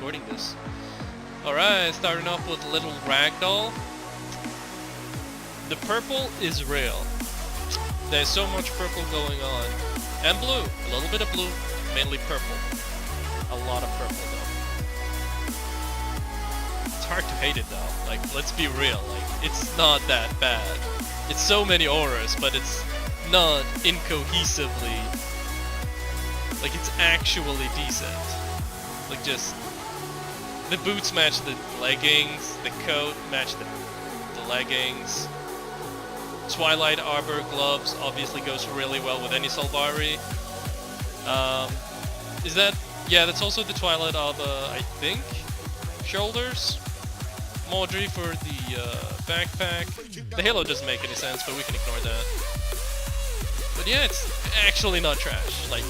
recording this. Alright, starting off with Little Ragdoll. The purple is real. There's so much purple going on. And blue. A little bit of blue, mainly purple. A lot of purple though. It's hard to hate it though. Like, let's be real. Like, it's not that bad. It's so many auras, but it's not incohesively. Like, it's actually decent. Like, just the boots match the leggings, the coat match the leggings. Twilight Arbor gloves obviously goes really well with any Solvari. Is that... yeah, that's also the Twilight Arbor, I think, shoulders. Maudry for the backpack. The halo doesn't make any sense, but we can ignore that. But yeah, it's actually not trash. Like,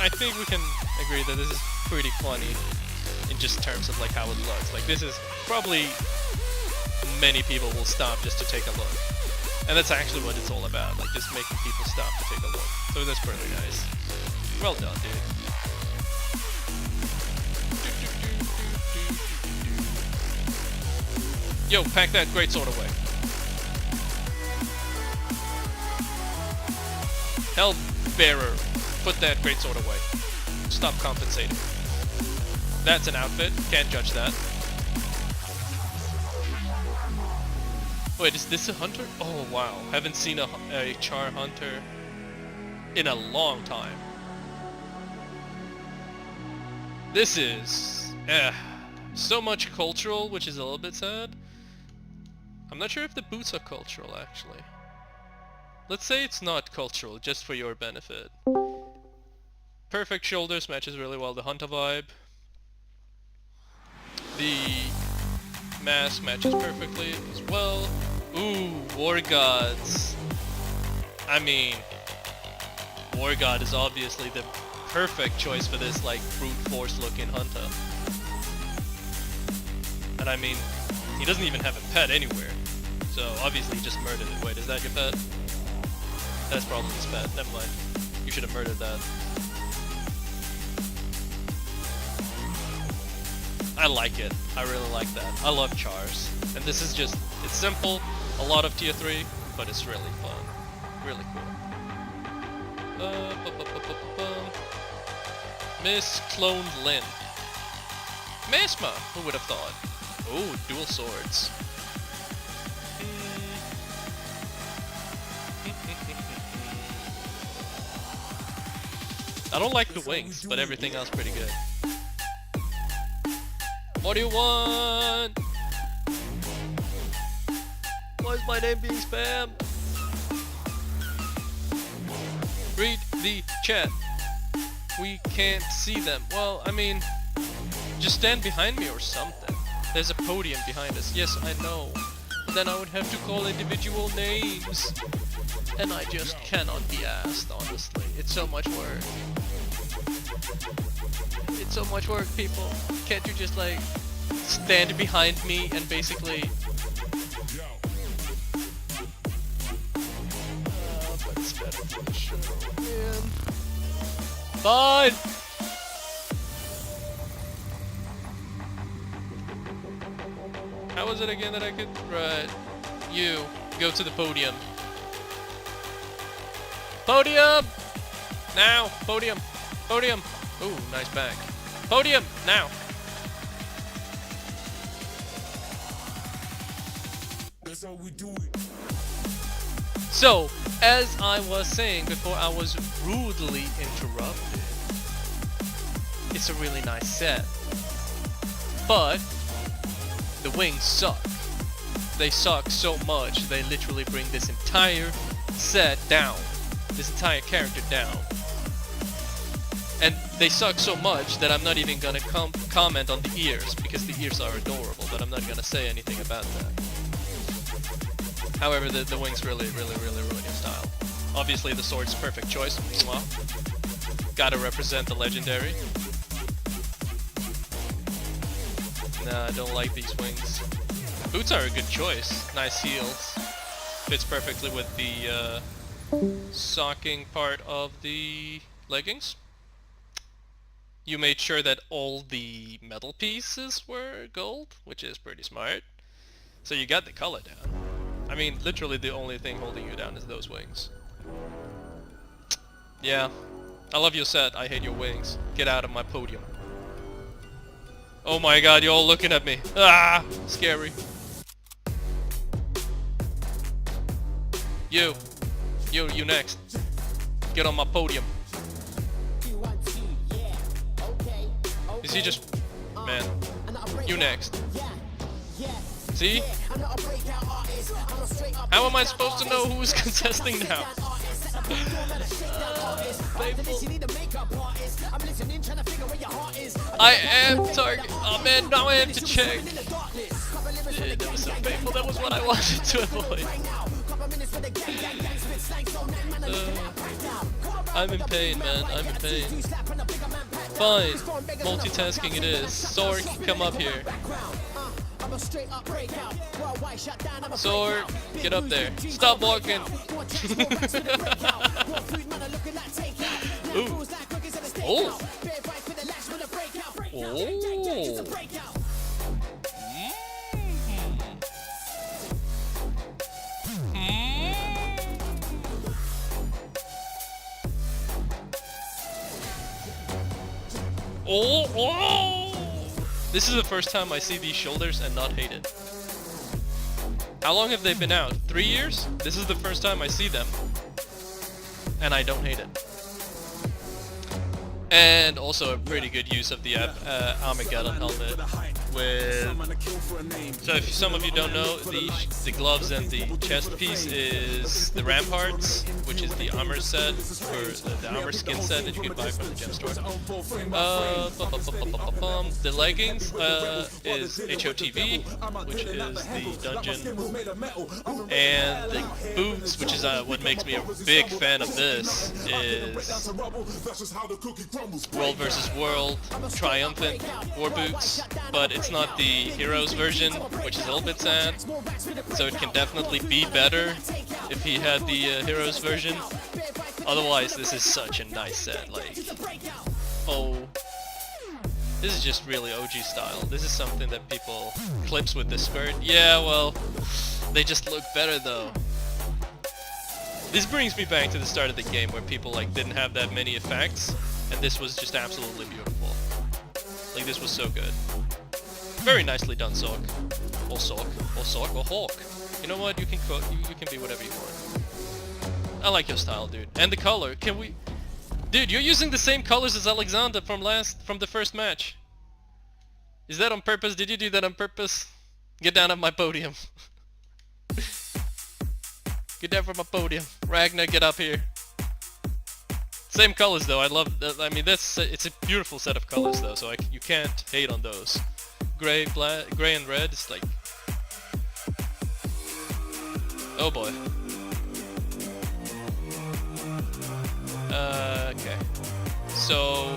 I think we can agree that this is pretty funny in just terms of like how it looks. Like, this is probably many people will stop just to take a look. And that's actually what it's all about, like just making people stop to take a look. So that's pretty nice. Well done, dude. Yo, pack that greatsword away. Hellbearer, put that greatsword away. Stop compensating. That's an outfit, can't judge that. Wait, is this a hunter? Oh wow, haven't seen a char hunter in a long time. This is so much cultural, which is a little bit sad. I'm not sure if the boots are cultural actually. Let's say it's not cultural, just for your benefit. Perfect shoulders matches really well the hunter vibe. The mask matches perfectly as well. Ooh, War Gods. I mean, War God is obviously the perfect choice for this like brute force looking hunter. And I mean, he doesn't even have a pet anywhere. So obviously he just murdered it. Wait, is that your pet? That's probably his pet. Never mind. You should have murdered that. I like it. I really like that. I love chars. And this is just, it's simple, a lot of tier 3, but it's really fun. Really cool. Miss Cloned Lyn. Mesma, who would have thought? Oh, dual swords. I don't like the wings, but everything else pretty good. What do you want? Why is my name being spammed? Read the chat. We can't see them. Well, I mean, just stand behind me or something. There's a podium behind us. Yes, I know. But then I would have to call individual names. And I just cannot be asked, honestly. It's so much work. It's so much work, people. Can't you just like stand behind me and basically but it's better for the show, man. Fine! How was it again that I could... right. You. Go to the podium. Podium! Now! Podium! Podium! Ooh, nice bag. Podium! Now! That's how we do it. So, as I was saying before I was rudely interrupted, it's a really nice set. But the wings suck. They suck so much, they literally bring this entire set down. This entire character down. And they suck so much that I'm not even gonna comment on the ears, because the ears are adorable, but I'm not gonna say anything about that. However, the wings really ruin your style. Obviously the sword's perfect choice. Mwah. Gotta represent the legendary. Nah, I don't like these wings. Boots are a good choice. Nice heels. Fits perfectly with the socking part of the leggings. you made sure that all the metal pieces were gold, which is pretty smart. So you got the color down. I mean, literally the only thing holding you down is those wings. Yeah. I love your set, I hate your wings. Get out of my podium. Oh my god, you're all looking at me. Ah! Scary. You next. Get on my podium. Is he just... Man. You next. See? How am I supposed to know who's contesting now? I am target. Oh man, now I have to check. Dude, that was so painful. That was what I wanted to avoid. I'm in pain, man. I'm in pain. Fine. Multitasking it is. Sork, come up here. Sork, get up there. Stop walking. Ooh. Oh. Oh. Oh, oh! This is the first time I see these shoulders and not hate it. How long have they been out? 3 years? This is the first time I see them. And I don't hate it. And also a pretty good use of the Armageddon helmet with... So if some of you don't know, the gloves and the chest piece is the Ramparts, which is the armor set, or the armor skin set that you can buy from the gem store. The leggings is HOTV, which is the dungeon. And the boots, which is what makes me a big fan of this, is World vs. World Triumphant War Boots, but it's not the Heroes version, which is a little bit sad, so it can definitely be better if he had the Heroes version. Otherwise, this is such a nice set, like, oh, this is just really OG style. This is something that people clips with the skirt. Yeah, well, they just look better though. This brings me back to the start of the game where people like didn't have that many effects, and this was just absolutely beautiful. Like, this was so good. Very nicely done, Sork. Or Sork. Or Sork. Or Hawk. You know what? You can be whatever you want. I like your style, dude. And the color. Can we... Dude, you're using the same colors as Alexander from the first match. Is that on purpose? Did you do that on purpose? Get down on my podium. Get down from my podium. Ragnar, get up here. Same colors though. I love. I mean, it's a beautiful set of colors though. So you can't hate on those. Gray, black, gray and red. It's like, oh boy. Okay. So,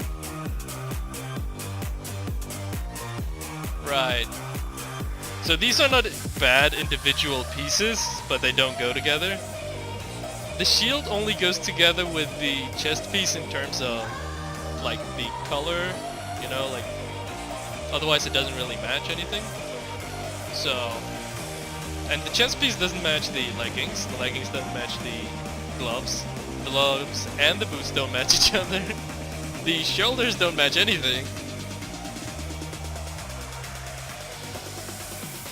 right. So these are not bad individual pieces, but they don't go together. The shield only goes together with the chest piece in terms of, like, the color, you know, like, otherwise it doesn't really match anything. So, and the chest piece doesn't match the leggings doesn't match the gloves. The gloves and the boots don't match each other. The shoulders don't match anything.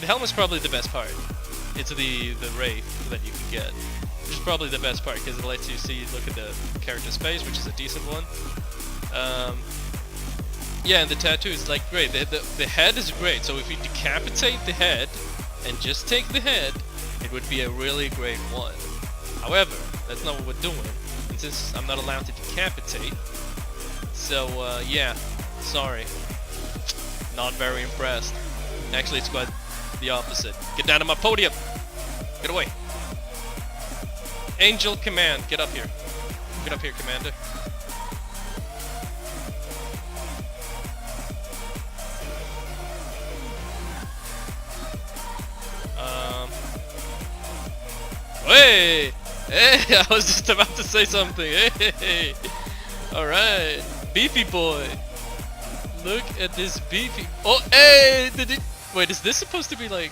The helmet's probably the best part. It's the wraith that you can get, which is probably the best part because it lets you look at the character's face, which is a decent one. Yeah, and the tattoo is like great. The head is great. So if you decapitate the head and just take the head, it would be a really great one. However, that's not what we're doing, and since I'm not allowed to decapitate, so yeah, sorry, not very impressed. Actually, it's quite the opposite. Get down to my podium. Get away. Angel Command, get up here. Get up here, Commander. Hey! Hey! I was just about to say something. Hey! Alright. Beefy boy. Look at this beefy. Oh, hey! Wait, is this supposed to be like?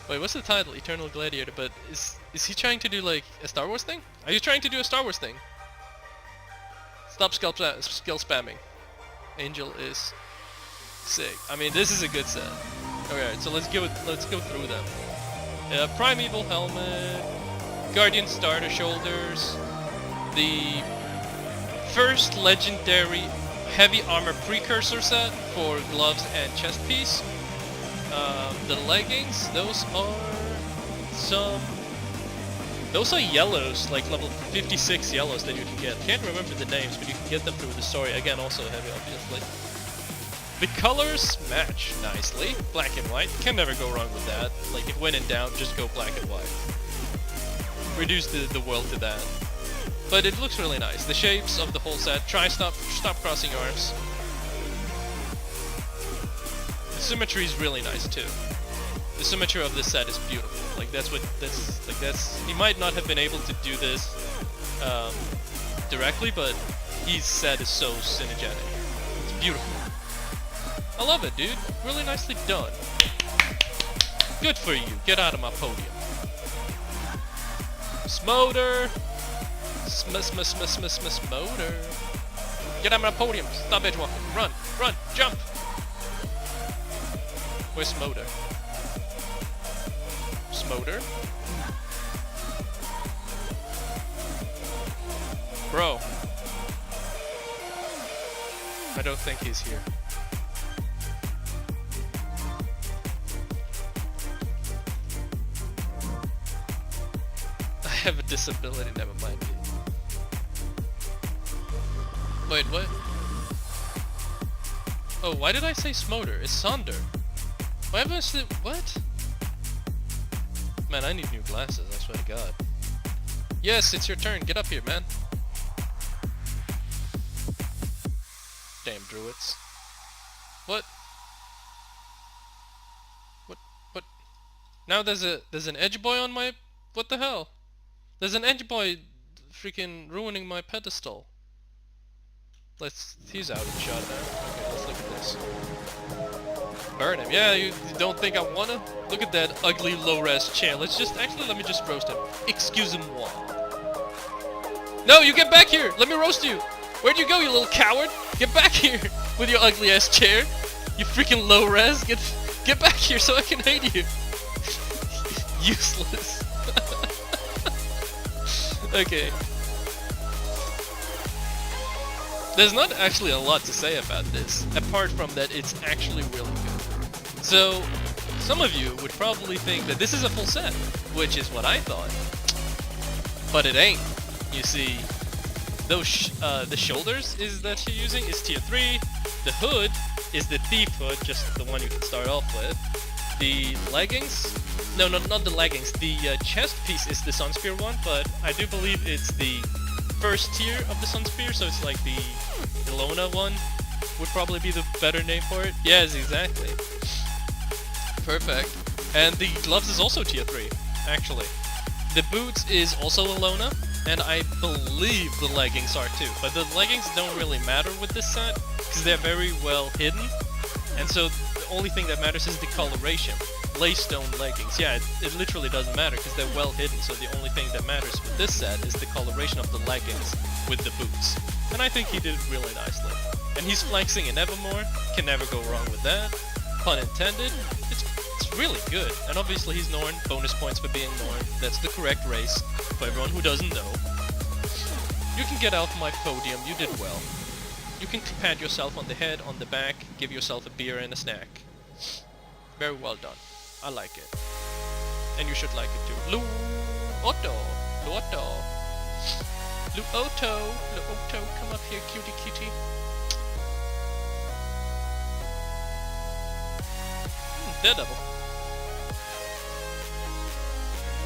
Wait, what's the title? Eternal Gladiator. But is he trying to do like a Star Wars thing? Are you trying to do a Star Wars thing? Stop skill spamming. Angel is sick. I mean, this is a good set. Alright, so let's go through them. Primeval helmet, Guardian starter shoulders, the first legendary heavy armor precursor set for gloves and chest piece. The leggings, those are yellows, like level 56 yellows that you can get. Can't remember the names, but you can get them through the story. Again, also heavy, obviously. The colors match nicely, black and white. Can never go wrong with that. Like, if when in doubt, just go black and white. Reduce the world to that. But it looks really nice. The shapes of the whole set. Stop crossing arms. The symmetry is really nice too. The symmetry of this set is beautiful. Like he might not have been able to do this directly, but his set is so synergetic. It's beautiful. I love it, dude. Really nicely done. Good for you. Get out of my podium. Smolder. Smolder. Get out of my podium. Stop edge walking. Run. Jump. Where's Smolder? Smolder? Bro. I don't think he's here. I have a disability, never mind me. Wait, what? Oh, why did I say Smolder? It's Sonder. Why have I said what? Man, I need new glasses, I swear to God. Yes, it's your turn. Get up here, man. Damn druids. What? What? Now there's an edge boy on my... What the hell? There's an edge boy freaking ruining my pedestal. He's out of the shot now. Okay, let's look at this. Burn him. Yeah, you don't think I wanna? Look at that ugly low-res chair. Let me just roast him. Excusez-moi. No, you get back here! Let me roast you! Where'd you go, you little coward? Get back here with your ugly-ass chair. You freaking low-res. Get back here so I can hate you. Useless. Okay. There's not actually a lot to say about this, apart from that it's actually really good. So, some of you would probably think that this is a full set, which is what I thought. But it ain't. You see, those the shoulders that she's using is tier 3, the hood is the thief hood, just the one you can start off with. The leggings, no, not the leggings, the chest piece is the Sunspear one, but I do believe it's the first tier of the Sunspear, so it's like the Alotta one would probably be the better name for it. Yes, exactly. Perfect. And the gloves is also tier 3, actually. The boots is also Alotta, and I believe the leggings are too. But the leggings don't really matter with this set, because they're very well hidden. And so the only thing that matters is the coloration. Laystone leggings. Yeah, it literally doesn't matter because they're well hidden, so the only thing that matters with this set is the coloration of the leggings with the boots. And I think he did it really nicely. And he's flexing in Evermore, can never go wrong with that. Pun intended. It's really good. And obviously he's Norn, bonus points for being Norn. That's the correct race, for everyone who doesn't know. You can get off my podium, you did well. You can pat yourself on the head, on the back, give yourself a beer and a snack. Very well done. I like it. And you should like it too. Luotto! Luotto, come up here, cutie kitty. Daredevil.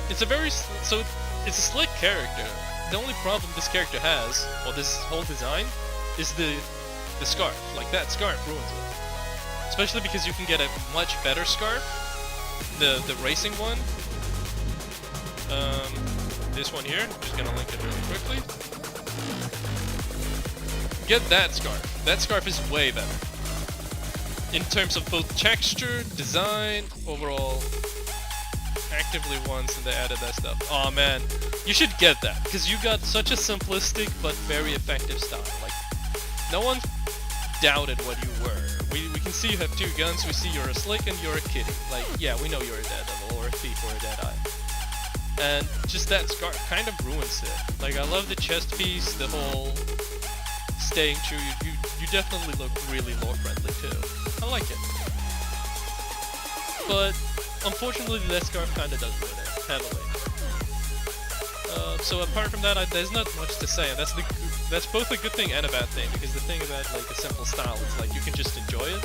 It's a slick character. The only problem this character has, or this whole design, is the scarf. Like, that scarf ruins it. Especially because you can get a much better scarf. The racing one. This one here. Just gonna link it really quickly. Get that scarf. That scarf is way better. In terms of both texture, design, overall. Actively once and they added that stuff. Oh man, you should get that, because you got such a simplistic but very effective style. Like, no one doubted what you were. We can see you have 2 guns, we see you're a slick and you're a kitty. Like, yeah, we know you're a Daredevil or a thief or a Deadeye. And just that scarf kind of ruins it. Like, I love the chest piece, the whole staying true. You definitely look really lore friendly too. I like it. But unfortunately, that scarf kind of does ruin it heavily. So apart from that, there's not much to say. And that's both a good thing and a bad thing, because the thing about like a simple style is like you can just enjoy it.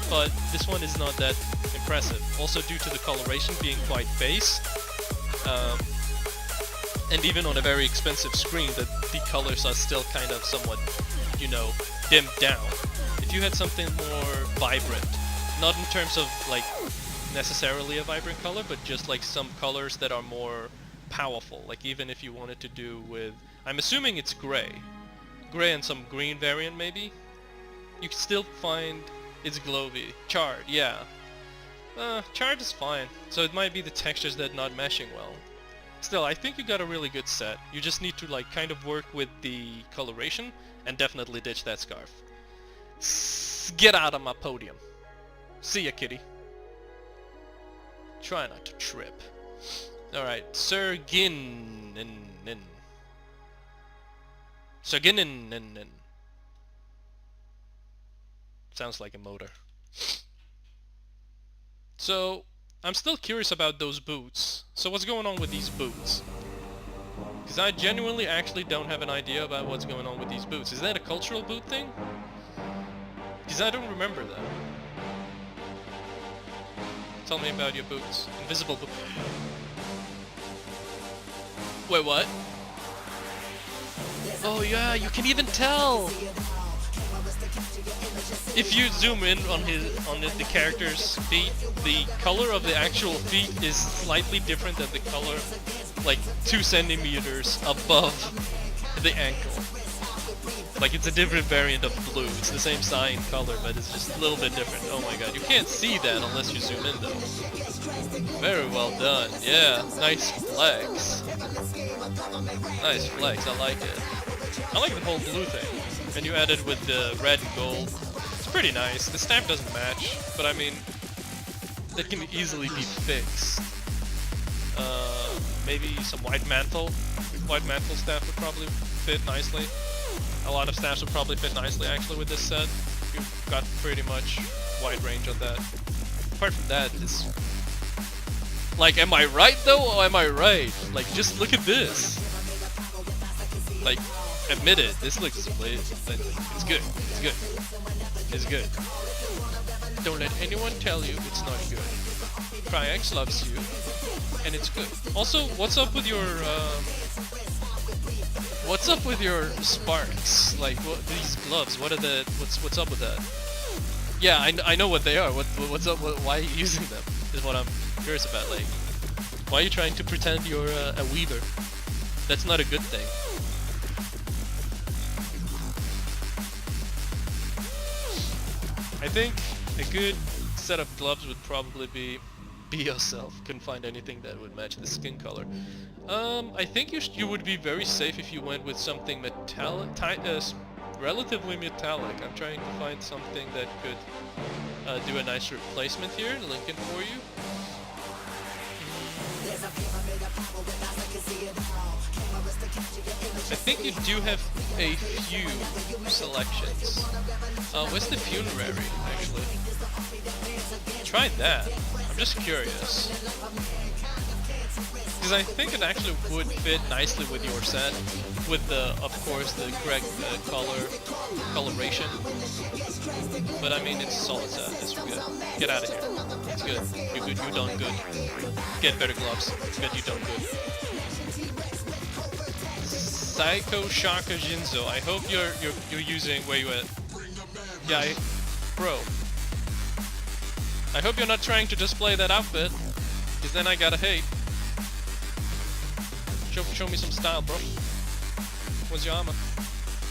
But this one is not that impressive. Also due to the coloration being quite base. And even on a very expensive screen, the colors are still kind of somewhat, you know, dimmed down. If you had something more vibrant, not in terms of like necessarily a vibrant color, but just like some colors that are more powerful. Like even if you wanted to do with, I'm assuming it's gray and some green variant maybe, you can still find it's glowy. Charred, yeah. Charred is fine. So it might be the textures that not meshing well. Still, I think you got a really good set. You just need to like kind of work with the coloration and definitely ditch that scarf. Get out of my podium. See ya, kitty. Try not to trip. Alright, Serginen. Sounds like a motor. So, I'm still curious about those boots. So what's going on with these boots? Because I genuinely actually don't have an idea about what's going on with these boots. Is that a cultural boot thing? Because I don't remember that. Tell me about your boots. Invisible boots. Wait, what? Oh yeah, you can even tell! If you zoom in on the character's feet, the color of the actual feet is slightly different than the color, like 2 centimeters above the ankle. Like it's a different variant of blue. It's the same sign color, but it's just a little bit different. Oh my god, you can't see that unless you zoom in though. Very well done. Yeah, nice flex. Nice flex, I like it. I like the whole blue thing. And you added with the red and gold. It's pretty nice. The stamp doesn't match, but I mean, that can easily be fixed. Maybe some white mantle. White mantle staff would probably fit nicely. A lot of staffs would probably fit nicely actually with this set. You've got pretty much wide range on that. Apart from that, it's... Like, am I right though, or am I right? Like, just look at this. Like, admit it, this looks... It's good, it's good. It's good. Don't let anyone tell you it's not good. Cryax loves you, and it's good. Also, what's up with your, what's up with your sparks? Like, what, these gloves, what are the... What's up with that? Yeah, I know what they are. What's up? Why are you using them? Is what I'm curious about. Like, why are you trying to pretend you're a weaver? That's not a good thing. I think a good set of gloves would probably be yourself. Couldn't find anything that would match the skin color. I think you would be very safe if you went with something metallic, relatively metallic. I'm trying to find something that could do a nice replacement here. Lincoln for you. I think you do have a few selections. Where's the funerary, actually? Try that. I'm just curious. Because I think it actually would fit nicely with your set. With the, of course, the correct coloration. But I mean, it's a solid set. It's good. Get out of here. It's good. You're good. You done good. Get better gloves. It's good. You done good. Psycho Shaka Jinzo. I hope you're using where you at. Yeah, bro. I hope you're not trying to display that outfit, because then I gotta hate. Show me some style, bro. What's your armor?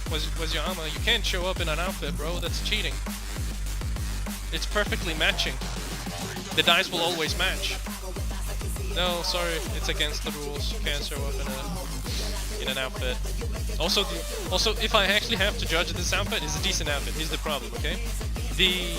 Where's your armor? You can't show up in an outfit, bro. That's cheating. It's perfectly matching. The dice will always match. No, sorry, it's against the rules. You can't show up in an outfit. Also, if I actually have to judge this outfit, it's a decent outfit. Here's the problem, okay? The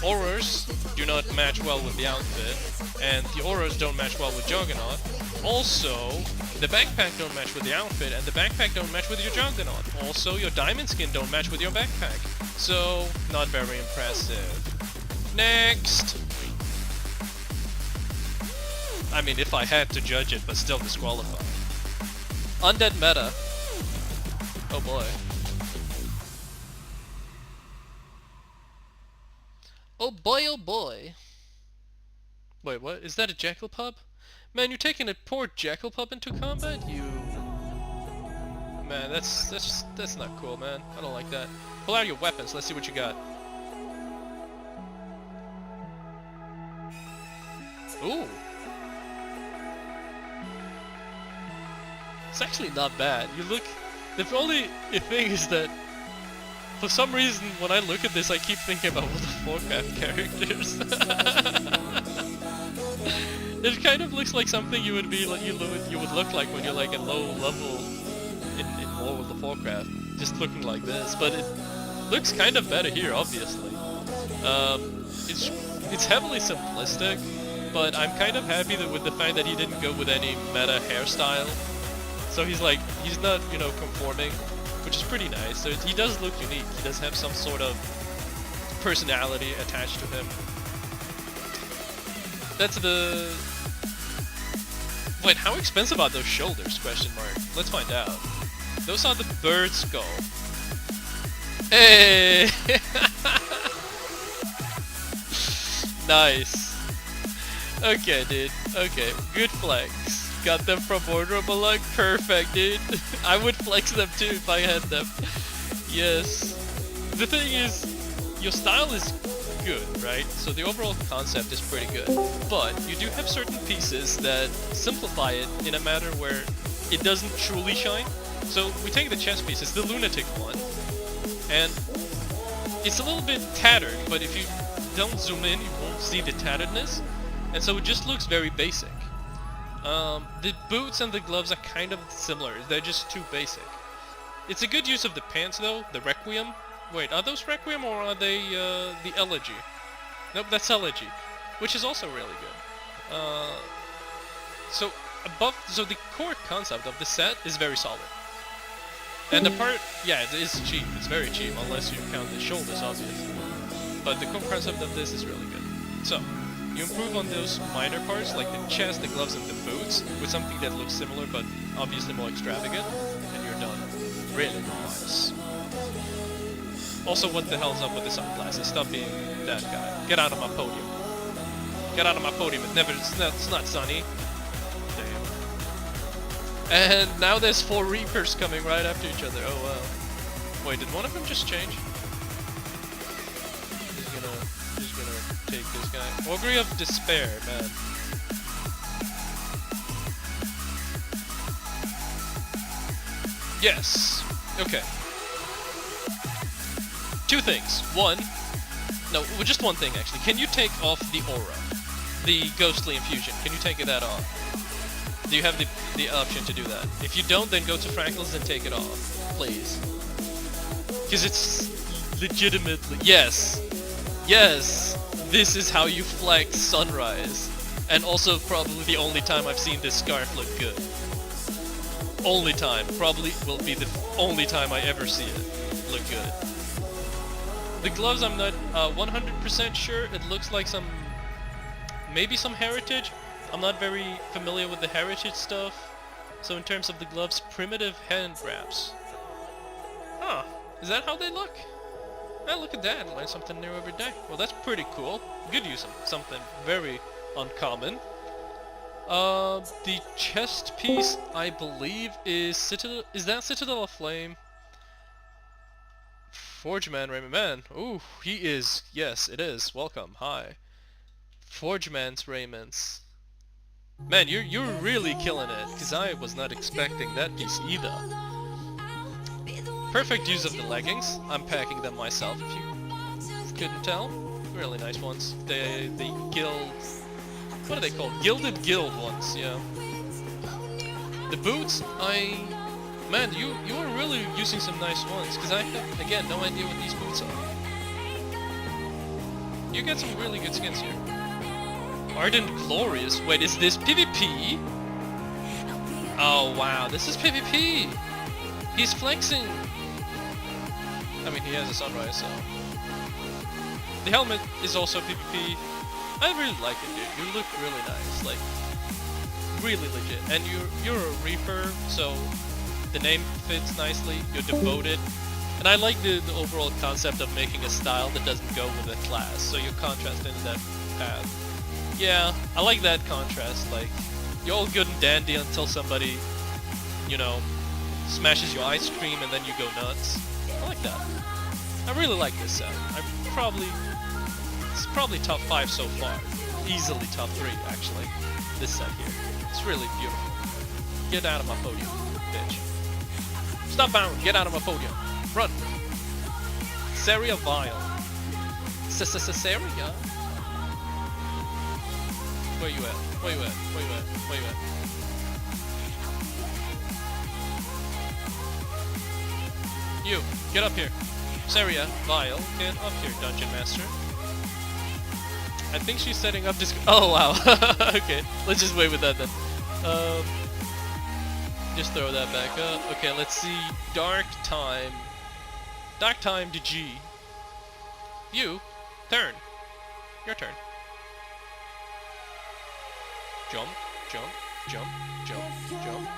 auras do not match well with the outfit, and the auras don't match well with Juggernaut. Also, the backpack don't match with the outfit, and the backpack don't match with your Juggernaut. Also, your diamond skin don't match with your backpack. So, not very impressive. Next! I mean, if I had to judge it, but still disqualified. Undead meta. Oh boy. Oh boy, oh boy. Wait, what? Is that a jackal pup? Man, you're taking a poor jackal pup into combat? You... Man, that's not cool, man. I don't like that. Pull out your weapons, let's see what you got. Ooh! It's actually not bad. You look... The only thing is that for some reason when I look at this I keep thinking about World of Warcraft characters. It kind of looks like something you would be like you would look like when you're like a low level in World of Warcraft, just looking like this. But it looks kind of better here, obviously. It's heavily simplistic, but I'm kind of happy that with the fact that he didn't go with any meta hairstyle. So he's not, you know, conforming, which is pretty nice. So he does look unique. He does have some sort of personality attached to him. That's the... Wait, how expensive are those shoulders? Question mark. Let's find out. Those are the bird skull. Hey! Nice. Okay, dude. Okay, good flex. Got them from Orderable Luck? Perfect, dude. I would flex them too if I had them. Yes. The thing is, your style is good, right? So the overall concept is pretty good. But you do have certain pieces that simplify it in a manner where it doesn't truly shine. So we take the chest piece, it's the lunatic one. And it's a little bit tattered, but if you don't zoom in, you won't see the tatteredness. And so it just looks very basic. The boots and the gloves are kind of similar, they're just too basic. It's a good use of the pants though, the Requiem. Wait, are those Requiem or are they the Elegy? Nope, that's Elegy, which is also really good. So the core concept of the set is very solid. And the part, yeah, it is cheap, it's very cheap, unless you count the shoulders obviously. But the core concept of this is really good. So, you improve on those minor parts, like the chest, the gloves, and the boots, with something that looks similar but obviously more extravagant, and you're done. Really nice. Also, what the hell's up with the sunglasses? Stop being that guy. Get out of my podium. Get out of my podium. It's not sunny. Damn. And now there's 4 Reapers coming right after each other. Oh wow. Wait, did one of them just change? Who's gonna take this guy? Augury of Despair, man. Yes. Okay. 2 things. One, no, well, just one thing actually. Can you take off the aura? The ghostly infusion. Can you take that off? Do you have the option to do that? If you don't, then go to Franklin's and take it off. Please. Because it's legitimately... Yes! Yes! This is how you flex Sunrise. And also probably the only time I've seen this scarf look good. Only time. Probably will be the only time I ever see it look good. The gloves I'm not 100% sure. It looks like maybe some heritage. I'm not very familiar with the heritage stuff. So in terms of the gloves, primitive hand wraps. Huh. Is that how they look? Well, look at that. Learn something new every day. Well, that's pretty cool. Good use of something very uncommon. The chest piece, I believe, is Citadel. Is that Citadel of Flame? Forgeman Raymond. Man, ooh, he is. Yes, it is. Welcome. Hi. Forgeman's Raymond's. Man, you're really killing it, because I was not expecting that piece either. Perfect use of the leggings. I'm packing them myself, if you couldn't tell. Really nice ones. The gild... What are they called? Gilded Guild ones, yeah. The boots, Man, you are really using some nice ones, because I have, again, no idea what these boots are. You get some really good skins here. Ardent Glorious. Wait, is this PvP? Oh wow, this is PvP! He's flexing! I mean, he has a sunrise, so... The helmet is also PvP. I really like it, dude. You look really nice, like... Really legit. And you're a Reaper, so... The name fits nicely, you're devoted. And I like the overall concept of making a style that doesn't go with a class, so you contrast into that path. Yeah, I like that contrast, like... You're all good and dandy until somebody, you know, smashes your ice cream and then you go nuts. I like that. I really like this set. It's probably top 5 so far. Easily top 3, actually. This set here. It's really beautiful. Get out of my podium, bitch. Stop bound, get out of my podium. Run. Saria Vile. Saria? Where you at? Where you at? Where you at? Where you at? You, get up here. Saria, Vile, get up here, Dungeon Master. I think she's setting up this. Oh wow. Okay, let's just wait with that then. Just throw that back up. Okay, let's see. Dark Time. Dark Time to G. You, turn. Your turn. Jump, jump, jump, jump, jump.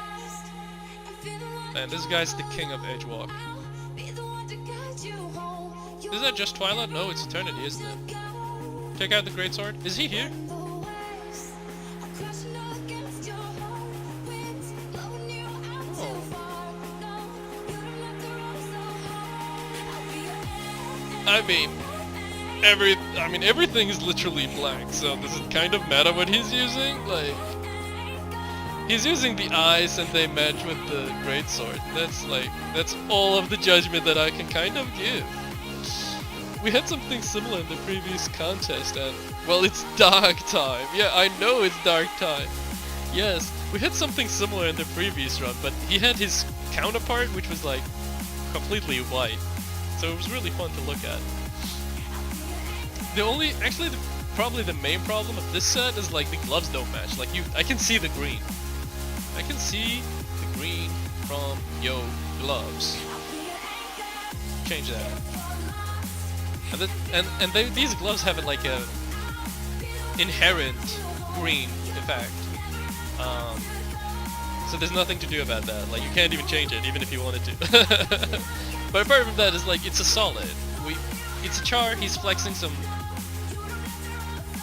Man, this guy's the king of edgewalk. Is that just Twilight? No, it's Eternity, isn't it? Check out the Greatsword. Is he here? Oh. I mean, everything is literally black, so does it kind of matter what he's using? Like, he's using the eyes and they match with the greatsword. That's all of the judgment that I can kind of give. We had something similar in the previous contest and, well, it's Dark Time. Yeah, I know it's Dark Time. Yes, we had something similar in the previous run, but he had his counterpart, which was like, completely white. So it was really fun to look at. Probably the main problem of this set is like the gloves don't match. Like I can see the green. I can see the green from your gloves. Change that. These gloves have like a inherent green effect. So there's nothing to do about that. Like you can't even change it, even if you wanted to. But apart from that, it's like it's a solid. It's a char. He's flexing some.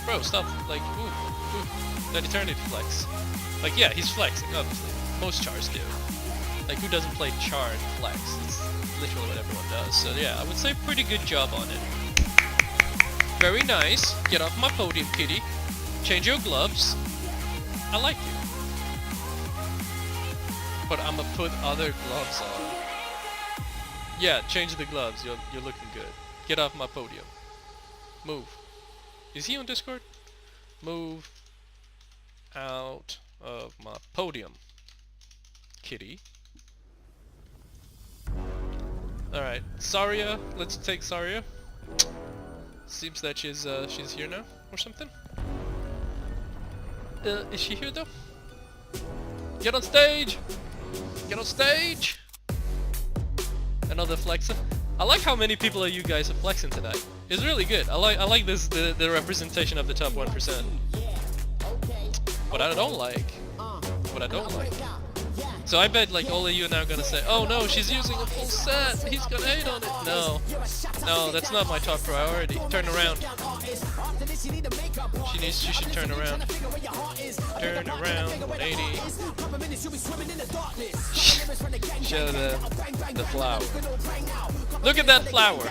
Bro, stop! Like, ooh, that eternity flex. Like, yeah, he's flexing. Obviously, most chars do. Like, who doesn't play char and flex? It's literally what everyone does. So yeah, I would say pretty good job on it. Very nice. Get off my podium, kitty. Change your gloves. I like you. But I'ma put other gloves on. Yeah, change the gloves. You're looking good. Get off my podium. Move. Is he on Discord? Move out of my podium, kitty. Alright, Saria. Let's take Saria. Seems that she's here now or something. Is she here though? Get on stage! Get on stage! Another flexer. I like how many people you guys are flexing tonight. It's really good. I like this the representation of the top 1%. What I don't like. So I bet like all of you are now gonna say, oh no, she's using a full set. He's gonna hate on it. No, that's not my top priority. Turn around. She should turn around. Turn around, 180. Show the flower. Look at that flower.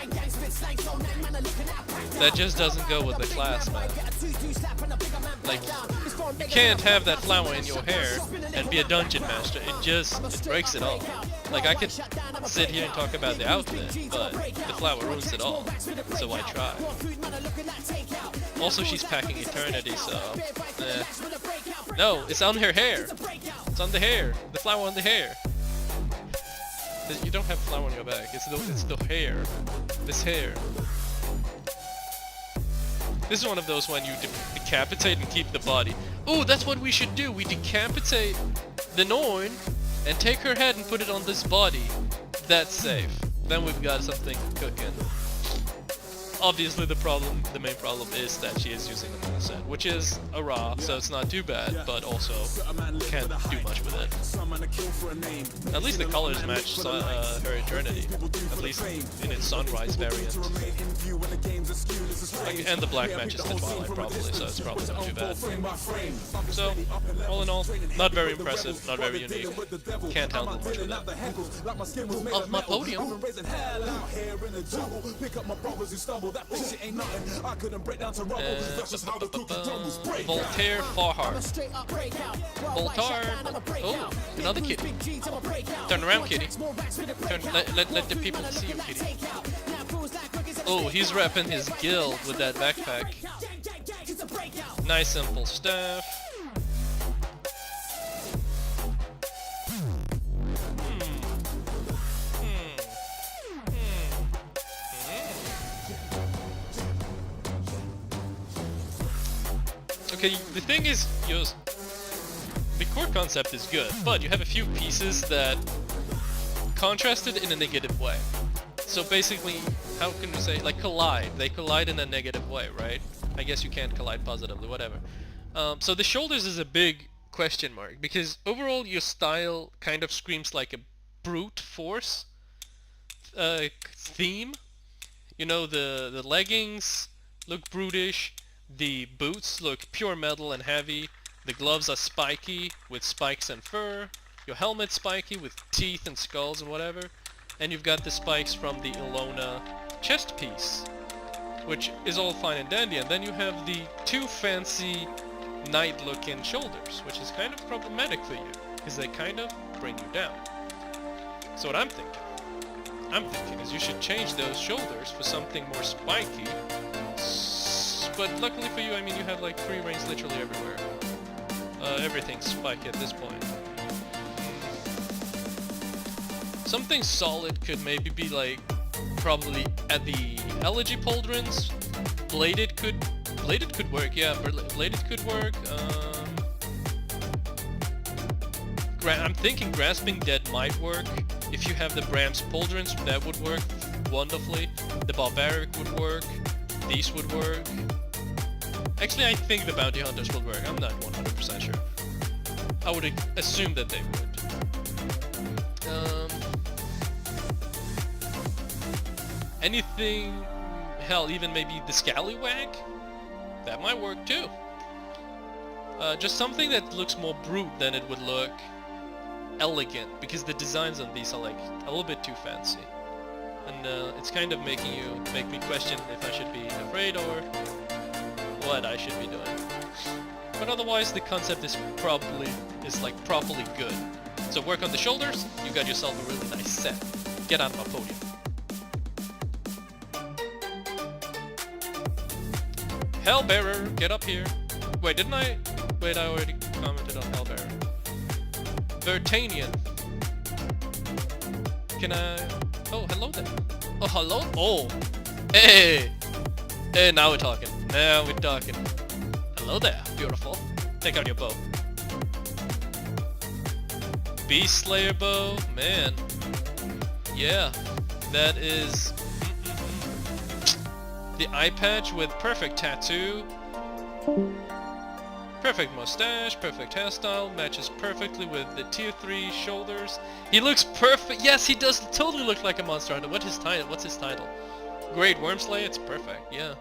That just doesn't go with the class, man. Like, you can't have that flower in your hair and be a dungeon master. It breaks it all. Like, I could sit here and talk about the outfit, but the flower ruins it all. So I try. Also, she's packing eternity, so... No, it's on her hair. It's on the hair. The flower on the hair. You don't have flower on your back. It's the hair. This hair. This is one of those when you decapitate and keep the body. Oh, that's what we should do. We decapitate the Norn and take her head and put it on this body. That's safe. Then we've got something cooking. Obviously the main problem is that she is using the moon set, which is a raw, so it's not too bad, but also can't do much with it. At least the colors match her eternity, at least in its sunrise variant. And the black matches the twilight probably, so it's probably not too bad. So, all in all, not very impressive, not very unique. Can't handle much with that. Of my podium. Voltaire Farhar. Voltaire. Oh, another kitty. Turn around, kitty. Let the people see you, kitty. Oh, he's repping his guild with that backpack. Nice simple staff. Okay, the thing is, the core concept is good, but you have a few pieces that contrasted in a negative way. So basically, how can we say, like collide? They collide in a negative way, right? I guess you can't collide positively, whatever. So the shoulders is a big question mark, because overall your style kind of screams like a brute force theme. You know, the leggings look brutish. The boots look pure metal and heavy. The gloves are spiky with spikes and fur. Your helmet's spiky with teeth and skulls and whatever. And you've got the spikes from the Alotta chest piece, which is all fine and dandy. And then you have the too fancy knight-looking shoulders, which is kind of problematic for you, because they kind of bring you down. So what I'm thinking is you should change those shoulders for something more spiky. But luckily for you, I mean, you have like free range literally everywhere. Everything's spiked at this point. Something solid could maybe be like, probably at the elegy pauldrons. Bladed could work, yeah, bladed could work. I'm thinking Grasping Dead might work. If you have the Bram's pauldrons, that would work wonderfully. The Barbaric would work. These would work. Actually, I think the Bounty Hunters will work. I'm not 100% sure. I would assume that they would. Anything... Hell, even maybe the Scallywag? That might work too. Just something that looks more brute than it would look elegant, because the designs on these are like a little bit too fancy. And it's kind of make me question if I should be afraid or what I should be doing. But otherwise, the concept is properly good. So work on the shoulders, you got yourself a really nice set. Get out of my podium. Hellbearer, get up here. Wait, didn't I? Wait, I already commented on Hellbearer. Vertanian. Can I? Oh, hello there. Oh, hello? Oh. Hey! Hey, now we're talking. Now we're talking. Hello there, beautiful. Take out your bow. Beast Slayer bow? Man. Yeah. That is... The eye patch with perfect tattoo. Perfect mustache, perfect hairstyle, matches perfectly with the tier 3 shoulders. He looks perfect. Yes, he does totally look like a monster hunter. What's his title? Great Wormslayer? It's perfect, yeah.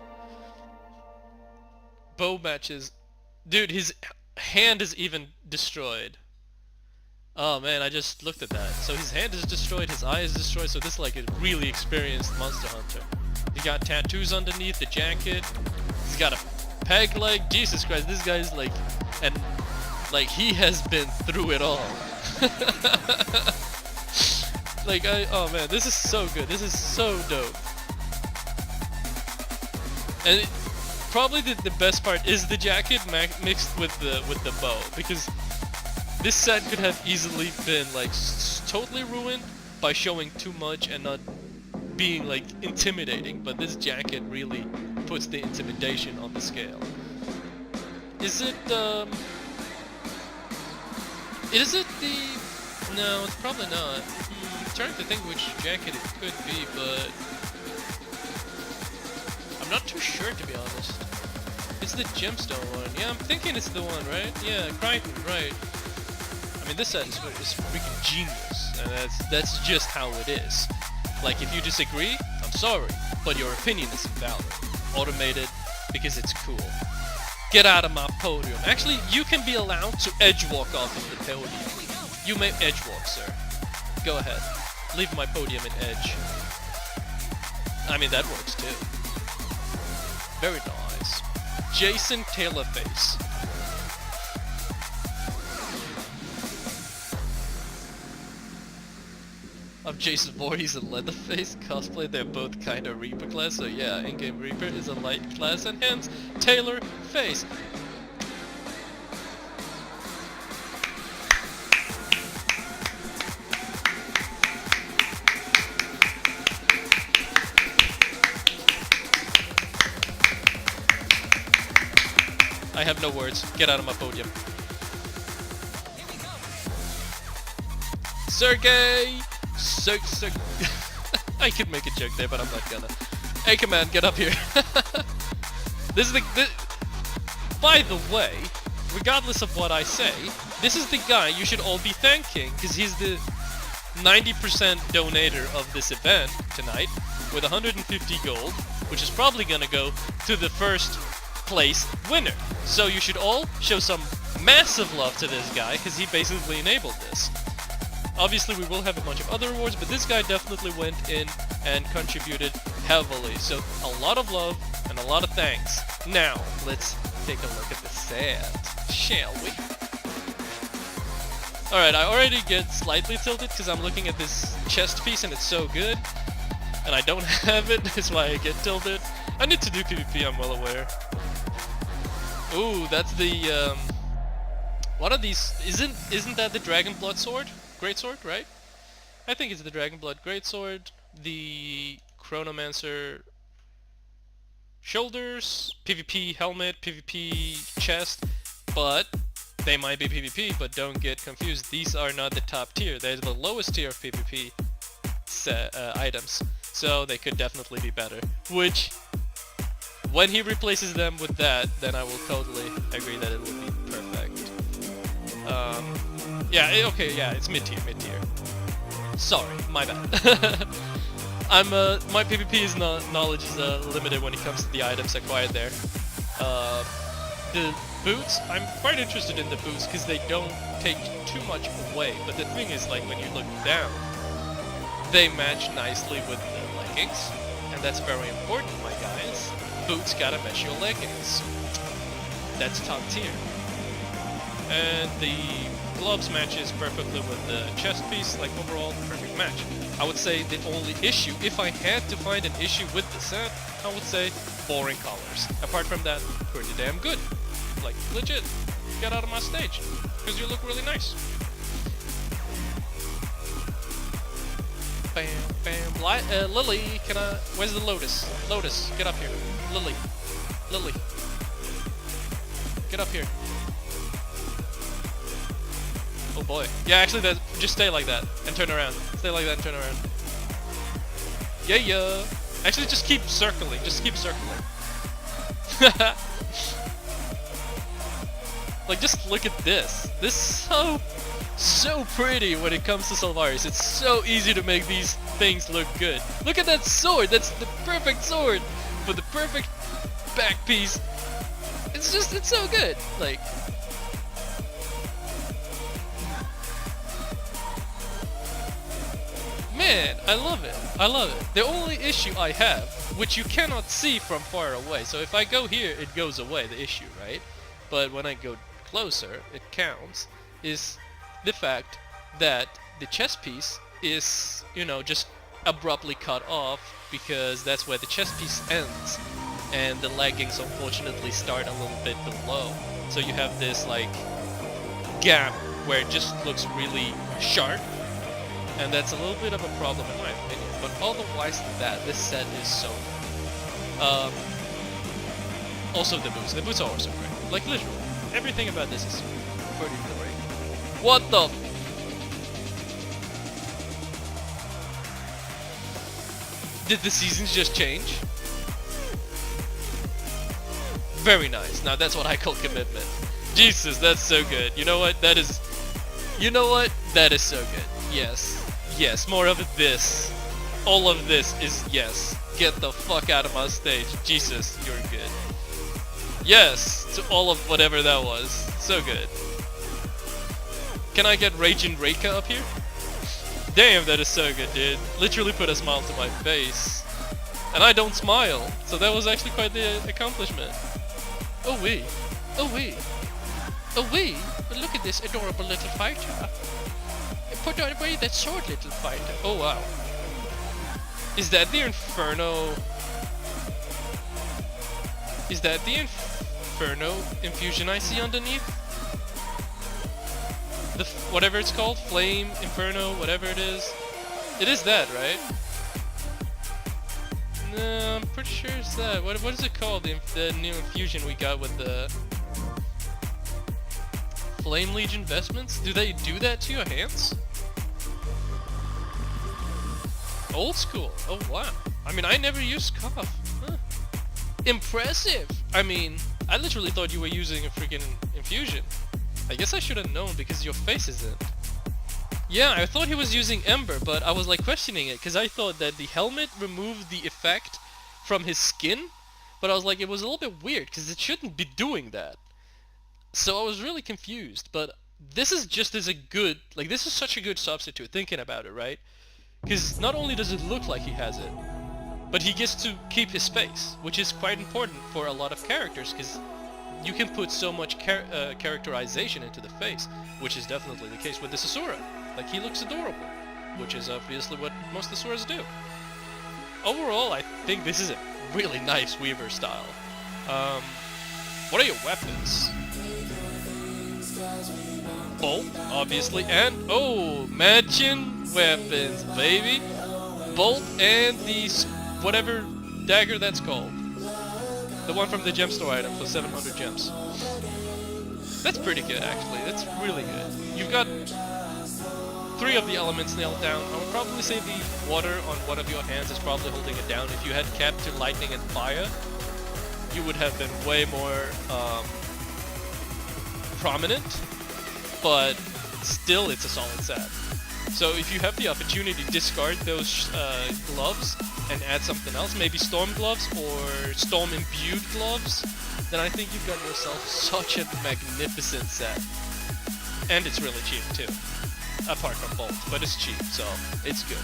Bow matches. Dude, his hand is even destroyed. Oh man, I just looked at that. So his hand is destroyed, his eye is destroyed, so this is like a really experienced monster hunter. He got tattoos underneath the jacket. He's got a peg leg. Jesus Christ, this guy's like, and like he has been through it all. Like oh man, this is so good. This is so dope. And probably the best part is the jacket mixed with the bow, because this set could have easily been like totally ruined by showing too much and not being like intimidating, but this jacket really puts the intimidation on the scale. Is it the... No, it's probably not. I'm trying to think which jacket it could be, but I'm not too sure, to be honest. It's the gemstone one. Yeah, I'm thinking it's the one, right? Yeah, Crichton, right. I mean, this set is freaking genius, and that's just how it is. Like, if you disagree, I'm sorry, but your opinion is invalid. Automated, because it's cool. Get out of my podium. Actually, you can be allowed to edge walk off of the podium. You may edge walk, sir. Go ahead. Leave my podium and edge. I mean, that works too. Very nice. Jason Taylorface. Of Jason Voorhees and Leatherface cosplay, they're both kinda Reaper class, so yeah, in-game Reaper is a light class and hence Taylor Face. I have no words. Get out of my podium. Sergey! I could make a joke there, but I'm not gonna. Hey, command, get up here. This is by the way, regardless of what I say, this is the guy you should all be thanking, because he's the 90% donator of this event tonight, with 150 gold, which is probably gonna go to the first place winner. So you should all show some massive love to this guy, because he basically enabled this. Obviously we will have a bunch of other awards, but this guy definitely went in and contributed heavily. So a lot of love and a lot of thanks. Now, let's take a look at the set, shall we? Alright, I already get slightly tilted because I'm looking at this chest piece and it's so good. And I don't have it, that's why I get tilted. I need to do PvP, I'm well aware. Ooh, that's the, what are these? Isn't that the Dragon Blood Sword? Greatsword, right? I think it's the Dragon Blood Greatsword, the Chronomancer shoulders, PvP helmet, PvP chest, but they might be PvP, but don't get confused, these are not the top tier, they're the lowest tier of PvP items, so they could definitely be better, which, when he replaces them with that, then I will totally agree that it will be perfect. Yeah, okay, yeah, it's mid-tier. Sorry, my bad. My PvP knowledge is limited when it comes to the items acquired there. The boots, I'm quite interested in the boots because they don't take too much away, but the thing is, like, when you look down, they match nicely with the leggings, and that's very important, my guys. Boots gotta match your leggings. That's top tier. And the gloves matches perfectly with the chest piece, like overall perfect match. I would say the only issue, if I had to find an issue with the set, I would say boring colors. Apart from that, pretty damn good. Like, legit, get out of my stage, because you look really nice. Bam, bam, Lily, where's the Lotus? Lotus, get up here. Lily, get up here. Oh boy. Yeah, actually, just stay like that and turn around. Stay like that and turn around. Yeah. Actually, just keep circling. Like, just look at this. This is so pretty when it comes to Solvaris. It's so easy to make these things look good. Look at that sword. That's the perfect sword for the perfect back piece. It's so good. Like, man, I love it. The only issue I have which you cannot see from far away. So if I go here, it goes away, the issue, right? But when I go closer, it counts, is the fact that the chest piece is, you know, just abruptly cut off, because that's where the chest piece ends, and the leggings unfortunately start a little bit below. So you have this like gap where it just looks really sharp, and that's a little bit of a problem in my opinion. But otherwise than that, this set is so good. Also the boots. The boots are also great. Like literally, everything about this is pretty great. What the? Did the seasons just change? Very nice. Now that's what I call commitment. Jesus, that's so good. You know what? That is... You know what? That is so good. Yes. Yes, more of this. All of this is yes. Get the fuck out of my stage. Jesus, you're good. Yes, to all of whatever that was. So good. Can I get Raging Reika up here? Damn, that is so good, dude. Literally put a smile to my face. And I don't smile, so that was actually quite the accomplishment. Oh wee. Oh wee. Oh wee. But look at this adorable little fighter. Put away that sword, little fighter. Oh wow. Is that the Inferno? Is that the Inferno infusion I see underneath? The whatever it's called, Flame, Inferno, whatever it is. It is that, right? No, I'm pretty sure it's that. What is it called? The new infusion we got with the Flame Legion vestments? Do they do that to your hands? Old school. Oh wow. I mean, I never used Cough. Huh. Impressive. I mean, I literally thought you were using a freaking infusion. I guess I should have known because your face isn't. Yeah, I thought he was using Ember, but I was like questioning it because I thought that the helmet removed the effect from his skin, but I was like, it was a little bit weird because it shouldn't be doing that. So I was really confused, but this is just as a good, like this is such a good substitute thinking about it, right? Because not only does it look like he has it, but he gets to keep his face, which is quite important for a lot of characters because you can put so much characterization into the face, which is definitely the case with the Sasura. Like, he looks adorable, which is obviously what most Sasuras do. Overall, I think this is a really nice Weaver style. What are your weapons? Bolt, obviously, and, oh, matching weapons, baby! Bolt and the, whatever dagger that's called. The one from the gem store item for 700 gems. That's pretty good, actually. That's really good. You've got 3 of the elements nailed down. I would probably say the water on one of your hands is probably holding it down. If you had kept to lightning and fire, you would have been way more prominent, but still it's a solid set. So if you have the opportunity, discard those gloves and add something else, maybe storm gloves or storm imbued gloves, then I think you've got yourself such a magnificent set. And it's really cheap too, apart from Bolt, but it's cheap, so it's good.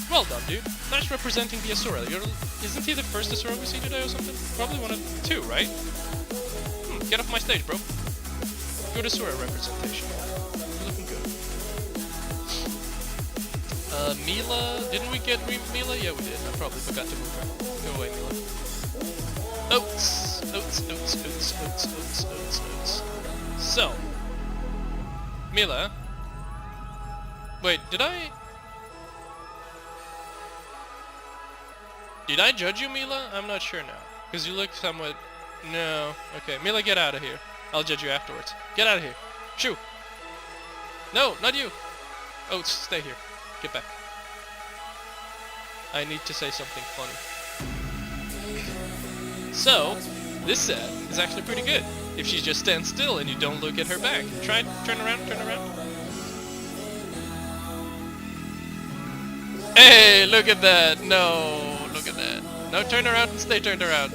Well done, dude. Nice representing the Asura. Isn't he the first Asura we see today or something? Probably one of 2, right? Get off my stage, bro. Good Asura representation. You're looking good. Mila, didn't we get Mila? Yeah, we did. I probably forgot to move her. Go away, Mila. Oats, oats, oats, oats, oats, oats, oats, oats. So, Mila. Wait, did I judge you, Mila? I'm not sure now. Because you look somewhat... No. Okay, Mila, get out of here. I'll judge you afterwards. Get out of here. Shoo! No, not you! Oats, stay here. Get back. I need to say something funny. So, this set is actually pretty good. If she just stands still and you don't look at her back. Try, turn around, turn around. Hey, look at that! No, look at that. No, turn around and stay turned around.